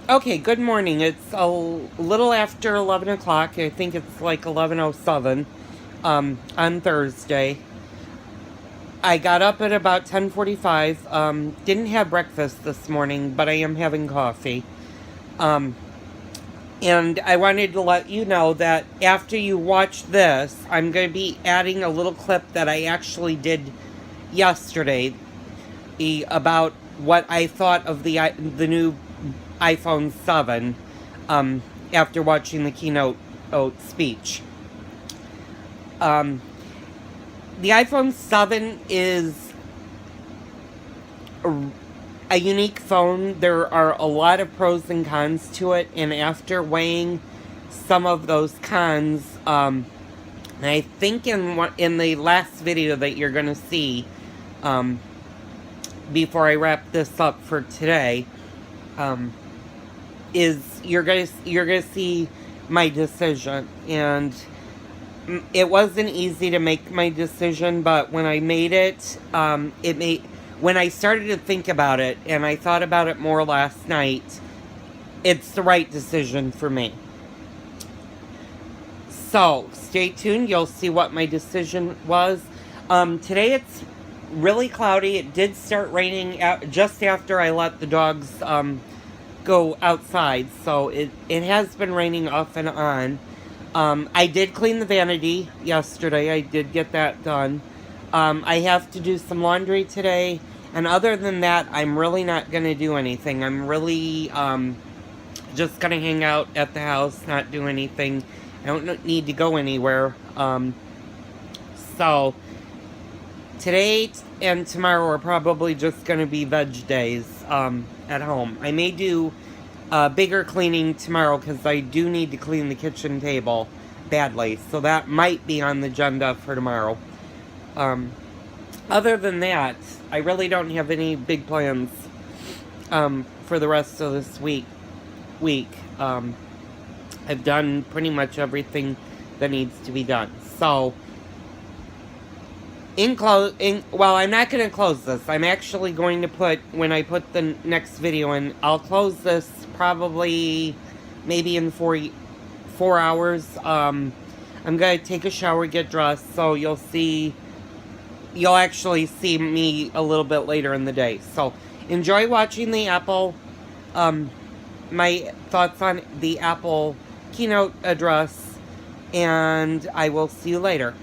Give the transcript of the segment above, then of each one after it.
Okay, good morning. It's a little after 11 o'clock. I think it's like 11:07 on Thursday. I got up at about 10:45. Didn't have breakfast this morning, but I am having coffee. Um, and I wanted to let you know that after you watch this, I'm going to be adding a little clip that I actually did yesterday about what I thought of the new iPhone 7 after watching the keynote speech. Um, the iPhone 7 is a unique phone. There are a lot of pros and cons to it, and after weighing some of those cons, I think in the last video that you're going to see, before I wrap this up for today, is you're gonna see my decision. And it wasn't easy to make my decision, but when I made it, when I started to think about it, and I thought about it more last night, it's the right decision for me. So stay tuned, you'll see what my decision was. Today it's really cloudy. It did start raining just after I let the dogs go outside, so it has been raining off and on. I did clean the vanity yesterday. I did get that done. I have to do some laundry today, and other than that, I'm really not going to do anything. I'm really just going to hang out at the house, not do anything. I don't need to go anywhere. So today and tomorrow are probably just going to be veg days at home. I may do bigger cleaning tomorrow because I do need to clean the kitchen table badly. So that might be on the agenda for tomorrow. Other than that, I really don't have any big plans for the rest of this week. I've done pretty much everything that needs to be done. So well, I'm not going to close this. I'm actually going to put, when I put the next video in, I'll close this probably maybe in 4 hours. I'm going to take a shower, get dressed, so you'll actually see me a little bit later in the day. So enjoy watching the Apple, my thoughts on the Apple keynote address, and I will see you later.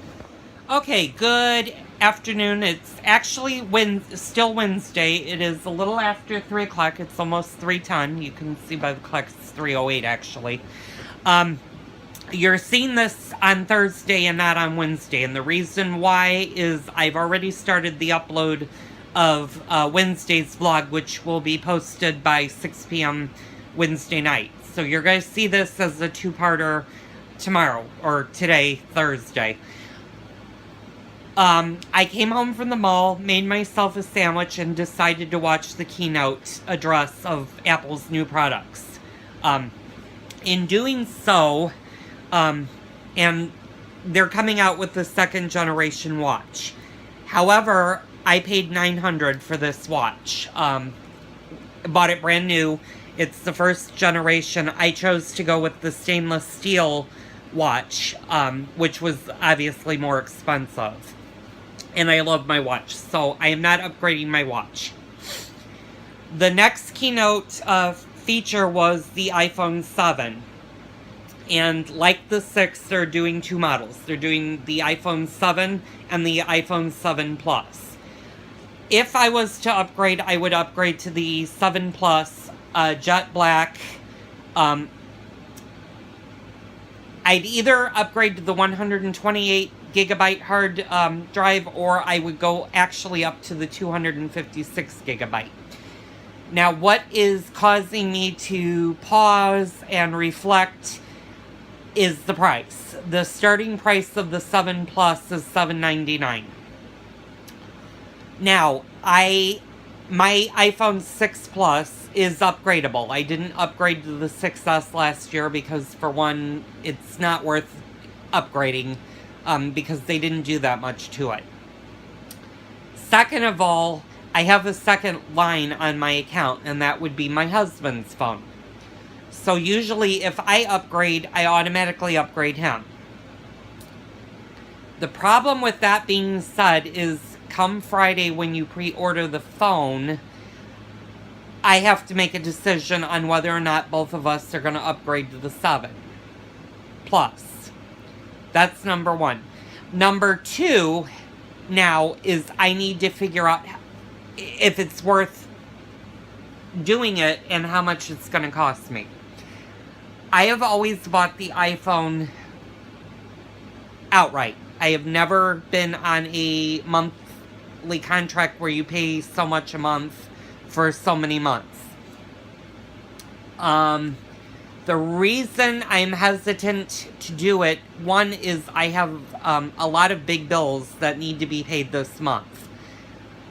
Okay, good afternoon. It's actually still Wednesday. It is a little after 3 o'clock. It's almost 3:10. You can see by the clock it's 3:08 actually. You're seeing this on Thursday and not on Wednesday. And the reason why is I've already started the upload of Wednesday's vlog, which will be posted by 6 p.m. Wednesday night. So you're going to see this as a two-parter tomorrow, or today, Thursday. I came home from the mall, made myself a sandwich, and decided to watch the keynote address of Apple's new products. In doing so, and they're coming out with the second generation watch. However, I paid $900 for this watch. Bought it brand new. It's the first generation. I chose to go with the stainless steel watch, which was obviously more expensive. And I love my watch, so I am not upgrading my watch. The next keynote feature was the iPhone 7. And like the 6, they're doing two models. They're doing the iPhone 7 and the iPhone 7 Plus. If I was to upgrade, I would upgrade to the 7 Plus jet black. I'd either upgrade to the 128 gigabyte hard drive, or I would go actually up to the 256 gigabyte. Now, what is causing me to pause and reflect is the price. The starting price of the 7 Plus is $799. Now, my iPhone 6 Plus is upgradable. I didn't upgrade to the 6S last year because, for one, it's not worth upgrading because they didn't do that much to it. Second of all, I have a second line on my account, and that would be my husband's phone. So usually if I upgrade, I automatically upgrade him. The problem with that being said is come Friday when you pre-order the phone, I have to make a decision on whether or not both of us are going to upgrade to the 7 Plus. That's number one. Number two now is I need to figure out if it's worth doing it and how much it's going to cost me. I have always bought the iPhone outright. I have never been on a monthly contract where you pay so much a month for so many months. The reason I'm hesitant to do it, one is I have a lot of big bills that need to be paid this month.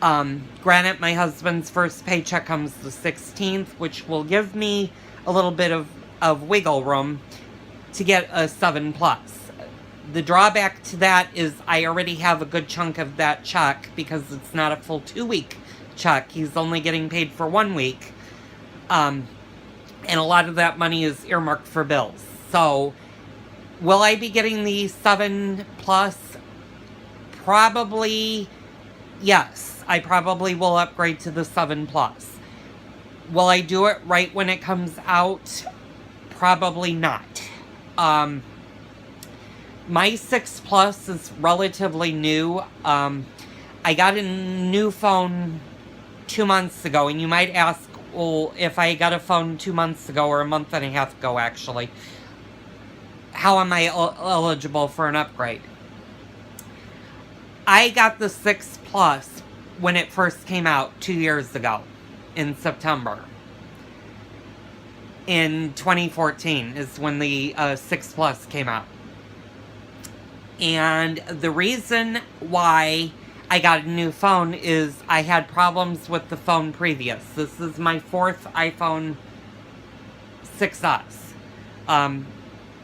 Granted, my husband's first paycheck comes the 16th, which will give me a little bit of wiggle room to get a 7 Plus. The drawback to that is I already have a good chunk of that check because it's not a full 2-week check. He's only getting paid for 1 week. And a lot of that money is earmarked for bills. So, will I be getting the 7 Plus? Probably, yes. I probably will upgrade to the 7 Plus. Will I do it right when it comes out? Probably not. My 6 Plus is relatively new. I got a new phone 2 months ago, and you might ask, well, if I got a phone 2 months ago, or a month and a half ago, actually, how am I eligible for an upgrade? I got the 6 Plus when it first came out 2 years ago, in September. In 2014 is when the 6 Plus came out. And the reason why I got a new phone is I had problems with the phone previous. This is my 4th iPhone 6S.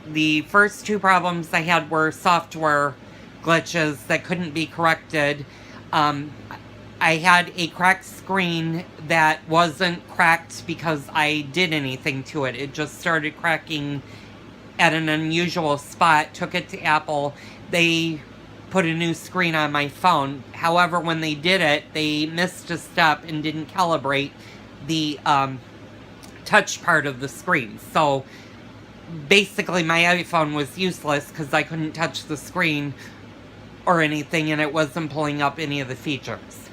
The first 2 problems I had were software glitches that couldn't be corrected. I had a cracked screen that wasn't cracked because I did anything to it. It just started cracking at an unusual spot. Took it to Apple. They put a new screen on my phone. However, when they did it, they missed a step and didn't calibrate the touch part of the screen. So basically my iPhone was useless because I couldn't touch the screen or anything, and it wasn't pulling up any of the features.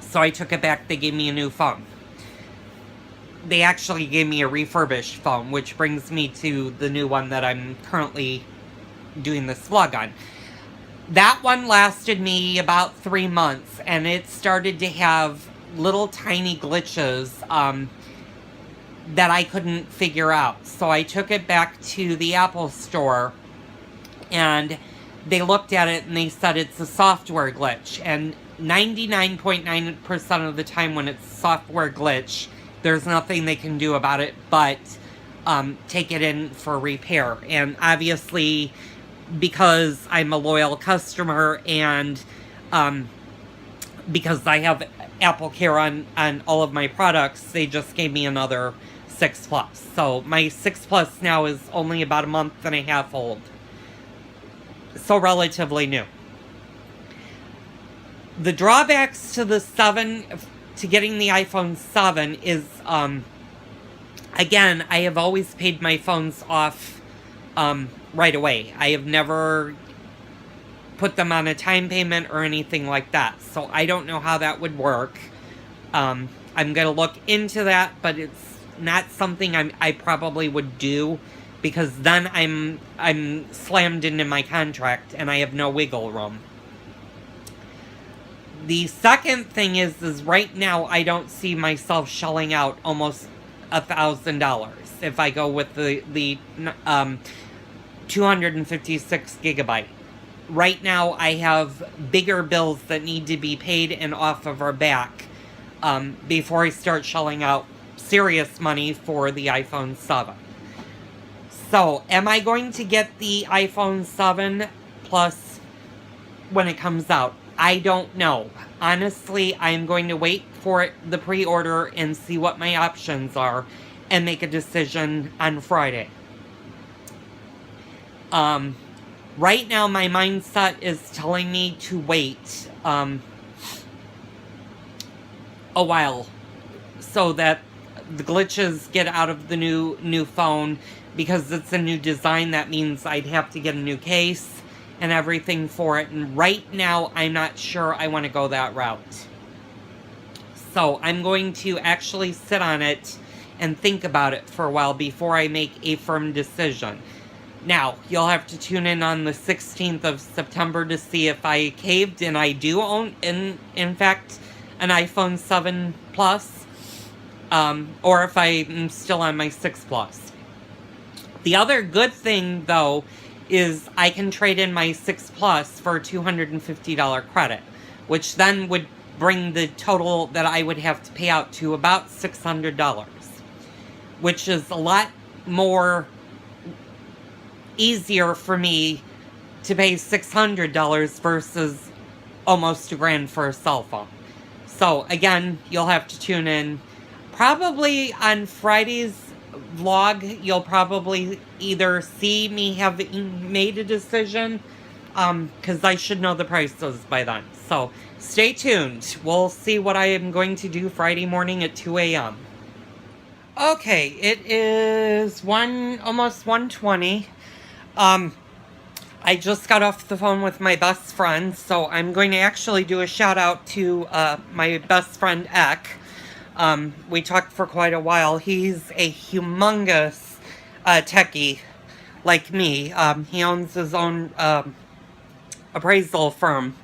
So I took it back. They gave me a new phone. They actually gave me a refurbished phone, which brings me to the new one that I'm currently doing this vlog on. That one lasted me about 3 months, and it started to have little tiny glitches that I couldn't figure out. So I took it back to the Apple store, and they looked at it and they said it's a software glitch. And 99.9% of the time when it's a software glitch, there's nothing they can do about it but take it in for repair. And obviously, because I'm a loyal customer and because I have Apple Care on all of my products, they just gave me another 6 Plus. So my 6 Plus now is only about a month and a half old. So relatively new. The drawbacks to the 7, to getting the iPhone 7 is, again, I have always paid my phones off right away. I have never put them on a time payment or anything like that. So I don't know how that would work. I'm going to look into that, but it's not something I probably would do, because then I'm slammed into my contract and I have no wiggle room. The second thing is right now I don't see myself shelling out almost $1,000 if I go with the 256 gigabyte. Right now I have bigger bills that need to be paid and off of our back before I start shelling out serious money for the iPhone 7. So, am I going to get the iPhone 7 Plus when it comes out? I don't know. Honestly, I'm going to wait for the pre-order and see what my options are. and make a decision on Friday. Right now, my mindset is telling me to wait a while so that the glitches get out of the new phone. Because it's a new design, that means I'd have to get a new case and everything for it. And right now, I'm not sure I want to go that route. So I'm going to actually sit on it and think about it for a while before I make a firm decision. Now, you'll have to tune in on the 16th of September to see if I caved and I do own, in fact, an iPhone 7 Plus, or if I'm still on my 6 Plus. The other good thing, though, is I can trade in my 6 Plus for a $250 credit, which then would bring the total that I would have to pay out to about $600, which is a lot more easier for me to pay $600 versus almost $1,000 for a cell phone. So, again, you'll have to tune in. Probably on Friday's vlog, you'll probably either see me have made a decision, because I should know the prices by then. So stay tuned. We'll see what I am going to do Friday morning at 2 a.m. Okay, it is almost 1:20. I just got off the phone with my best friend, so I'm going to actually do a shout out to my best friend Eck. We talked for quite a while. He's a humongous techie like me. He owns his own appraisal firm,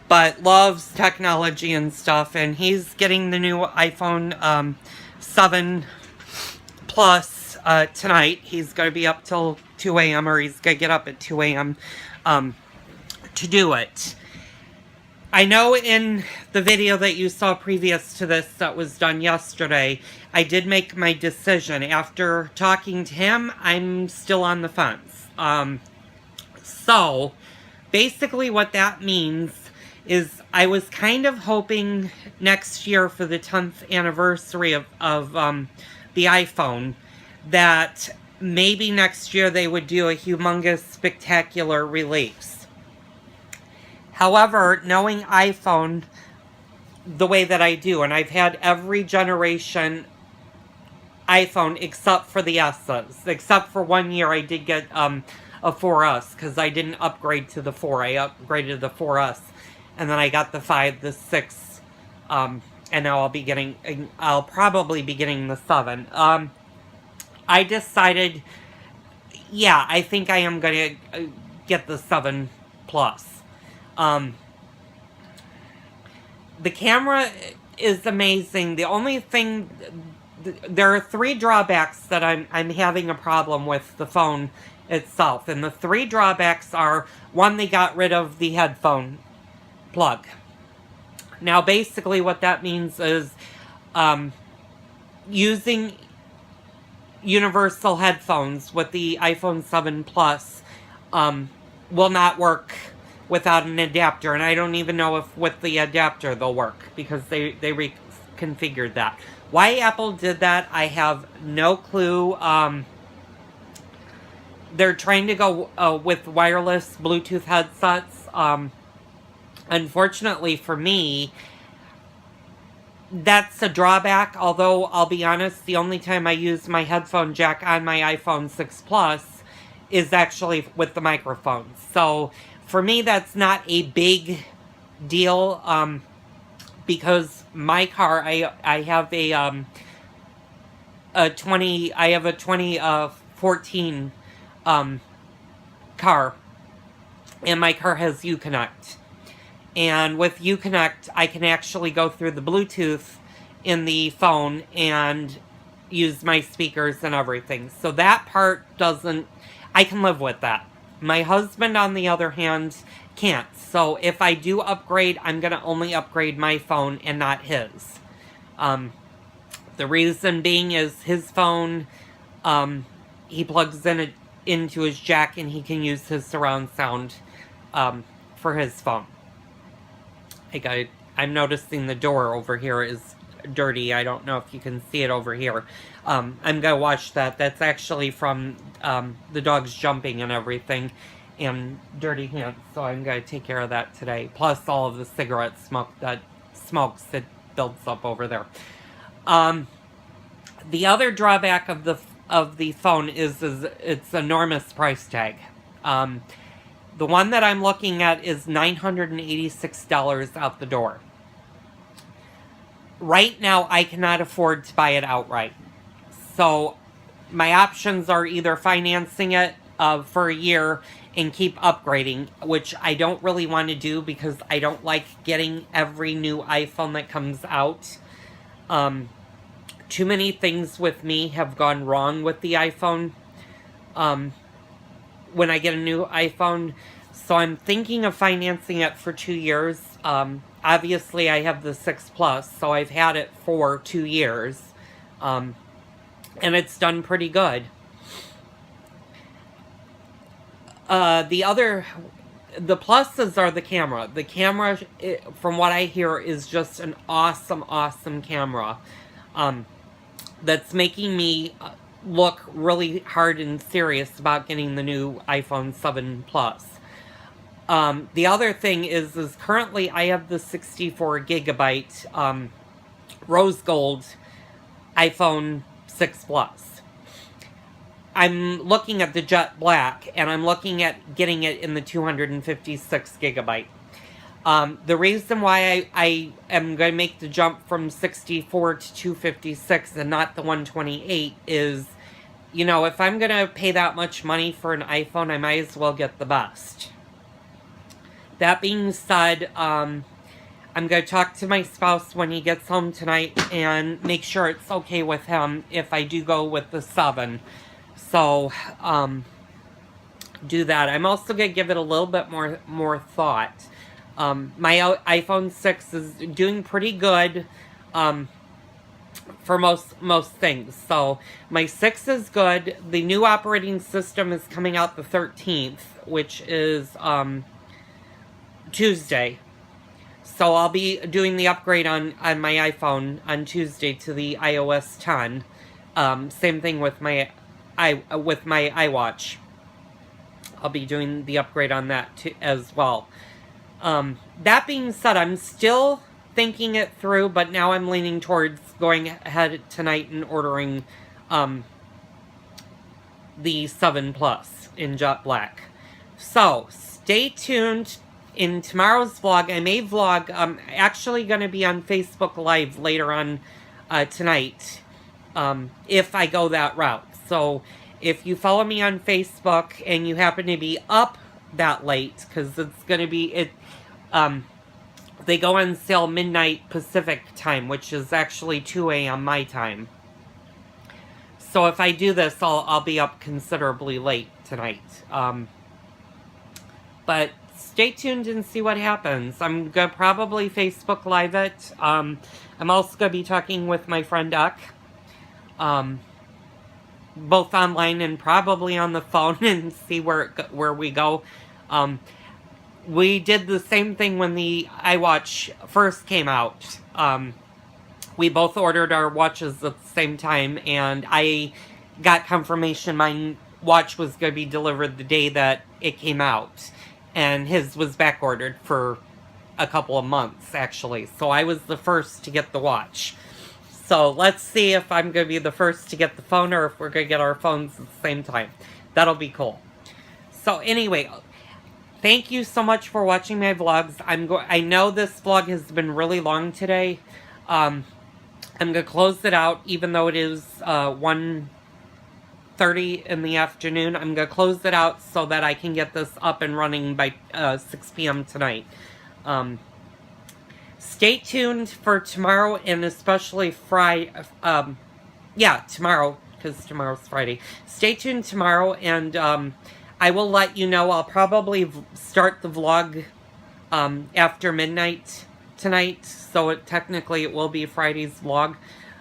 but loves technology and stuff, and he's getting the new iPhone 7 Plus tonight. He's going to be up till 2 a.m., or he's going to get up at 2 a.m. To do it. I know in the video that you saw previous to this that was done yesterday, I did make my decision. After talking to him, I'm still on the fence. So, basically what that means is I was kind of hoping next year for the 10th anniversary of the iPhone that maybe next year they would do a humongous, spectacular release. However, knowing iPhone the way that I do, and I've had every generation iPhone except for the S's. Except for 1 year I did get a 4S because I didn't upgrade to the 4. I upgraded to the 4S. And then I got the 5, the 6, and now I'll probably be getting the 7. I decided, yeah, I think I am going to get the 7 Plus. The camera is amazing. The only thing, there are 3 drawbacks that I'm having a problem with the phone itself. And the 3 drawbacks are, 1, they got rid of the headphone plug. Now, basically what that means is using universal headphones with the iPhone 7 Plus will not work without an adapter, and I don't even know if with the adapter they'll work, because they reconfigured that. Why Apple did that, I have no clue. They're trying to go with wireless Bluetooth headsets. Unfortunately for me, that's a drawback, although I'll be honest, the only time I use my headphone jack on my iPhone 6 Plus is actually with the microphone. So for me, that's not a big deal, because my car, I have a 2014 car, and my car has Uconnect. And with Uconnect, I can actually go through the Bluetooth in the phone and use my speakers and everything. So that part I can live with that. My husband, on the other hand, can't. So if I do upgrade, I'm going to only upgrade my phone and not his. The reason being is his phone, he plugs into his jack and he can use his surround sound for his phone. I'm noticing the door over here is dirty. I don't know if you can see it over here. I'm gonna wash that. That's actually from the dogs jumping and everything, and dirty hands. So I'm gonna take care of that today. Plus all of the cigarette smoke that builds up over there. The other drawback of the phone is its enormous price tag. The one that I'm looking at is $986 out the door. Right now, I cannot afford to buy it outright. So my options are either financing it for a year and keep upgrading, which I don't really want to do because I don't like getting every new iPhone that comes out. Too many things with me have gone wrong with the iPhone when I get a new iPhone. So I'm thinking of financing it for 2 years. Obviously, I have the 6 Plus, so I've had it for 2 years. And it's done pretty good. The pluses are the camera. The camera, from what I hear, is just an awesome, awesome camera. That's making me look really hard and serious about getting the new iPhone 7 Plus. The other thing is currently I have the 64 gigabyte rose gold iPhone 6 Plus. I'm looking at the jet black, and I'm looking at getting it in the 256 gigabyte. The reason why I am going to make the jump from 64 to 256 and not the 128 is, you know, if I'm going to pay that much money for an iPhone, I might as well get the best. That being said, I'm going to talk to my spouse when he gets home tonight and make sure it's okay with him if I do go with the 7. So, do that. I'm also going to give it a little bit more thought. My iPhone 6 is doing pretty good for most things. So my 6 is good. The new operating system is coming out the 13th, which is Tuesday. So I'll be doing the upgrade on my iPhone on Tuesday to the iOS 10. Same thing with my iWatch. I'll be doing the upgrade on that too, as well. That being said, I'm still thinking it through, but now I'm leaning towards going ahead tonight and ordering the 7 Plus in jet black. So, stay tuned. In tomorrow's vlog, I may vlog, I'm actually going to be on Facebook Live later on tonight, if I go that route. So, if you follow me on Facebook and you happen to be up that late, because it's going to be, they go on sale midnight Pacific time, which is actually 2 a.m. my time. So if I do this, I'll be up considerably late tonight. But stay tuned and see what happens. I'm going to probably Facebook Live it. I'm also going to be talking with my friend Duck. Both online and probably on the phone and see where we go. We did the same thing when the iWatch first came out. We both ordered our watches at the same time, and I got confirmation my watch was going to be delivered the day that it came out. And his was back ordered for a couple of months, actually. So I was the first to get the watch. So let's see if I'm going to be the first to get the phone or if we're going to get our phones at the same time. That'll be cool. So anyway, thank you so much for watching my vlogs. I know this vlog has been really long today. I'm going to close it out, even though it is 1:30 in the afternoon. I'm going to close it out so that I can get this up and running by 6 p.m. tonight. Stay tuned for tomorrow and especially Friday. Tomorrow, because tomorrow's Friday. Stay tuned tomorrow, and I will let you know. I'll probably start the vlog after midnight tonight, so technically it will be Friday's vlog.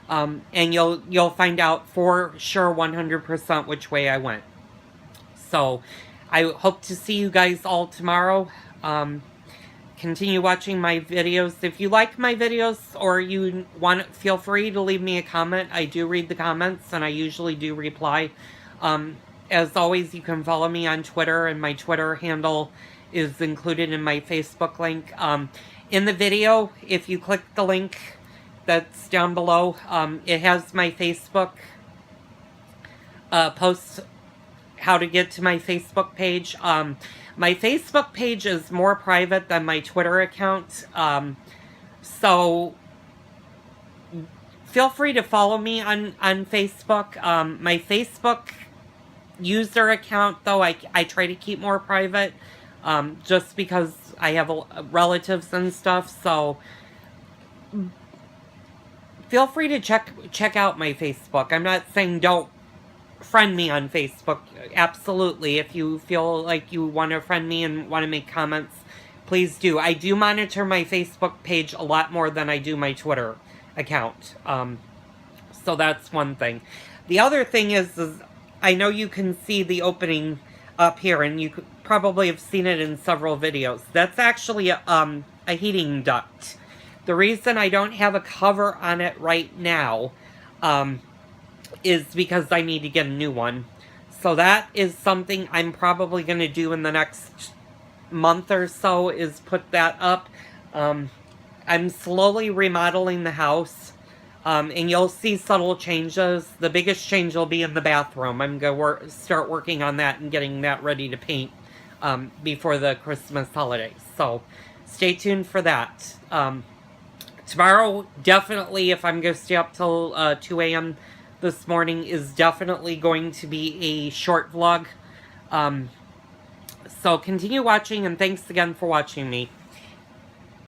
And you'll find out for sure 100% which way I went. So I hope to see you guys all tomorrow. continue watching my videos. If you like my videos or you want, feel free to leave me a comment. I do read the comments and I usually do reply. As always, you can follow me on Twitter, and my Twitter handle is included in my Facebook link. In the video, if you click the link that's down below, it has my Facebook posts, how to get to my Facebook page. My Facebook page is more private than my Twitter account, so feel free to follow me on Facebook. My Facebook user account, though, I try to keep more private, just because I have relatives and stuff, so feel free to check out my Facebook. I'm not saying don't friend me on Facebook. Absolutely. If you feel like you want to friend me and want to make comments, please do. I do monitor my Facebook page a lot more than I do my Twitter account. So that's one thing. The other thing is I know you can see the opening up here, and you could probably have seen it in several videos. That's actually a heating duct. The reason I don't have a cover on it right now is because I need to get a new one. So that is something I'm probably going to do in the next month or so, is put that up. I'm slowly remodeling the house, and you'll see subtle changes. The biggest change will be in the bathroom. I'm going to start working on that and getting that ready to paint before the Christmas holidays. So stay tuned for that. Tomorrow, definitely, if I'm going to stay up till 2 a.m. this morning, is definitely going to be a short vlog. So continue watching, and thanks again for watching me.